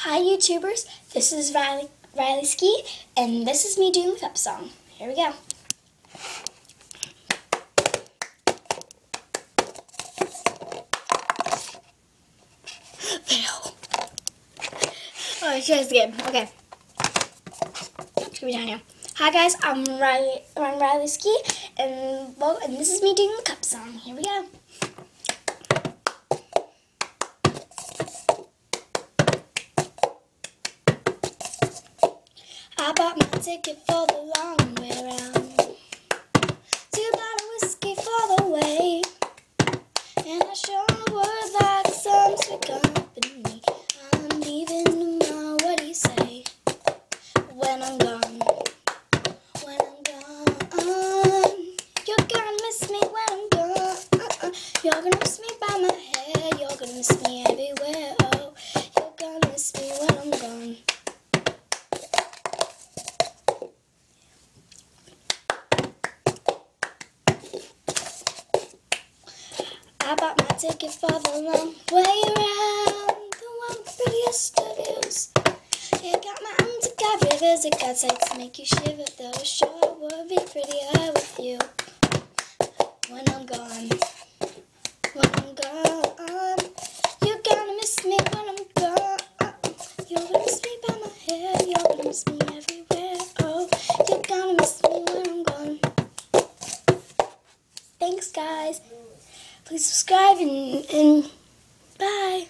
Hi YouTubers, this is Riley Ski, and this is me doing the cup song. Here we go. Fail. Oh, I try this again. Okay. It's gonna be down here. Hi guys, I'm Riley Ski, and this is me doing the cup song. Here we go. I bought my ticket for the long way round. 2 bottles of whiskey for the way. And I sure would like some sweet company. I'm leaving tomorrow, what do you say? When I'm gone, you're gonna miss me when I'm gone. You're gonna miss me by my hair, you're gonna miss me everywhere. Oh, you're gonna miss me when I'm gone. I bought my ticket for the long way around, the one with the prettiest studios. It got mountains, it got rivers, it got sights to make you shiver. Though sure would be prettier with you. When I'm gone, you're gonna miss me when I'm gone. You're gonna miss me by my hair, you're gonna miss me everywhere. Oh, you're gonna miss me when I'm gone. Thanks guys. Please subscribe and bye.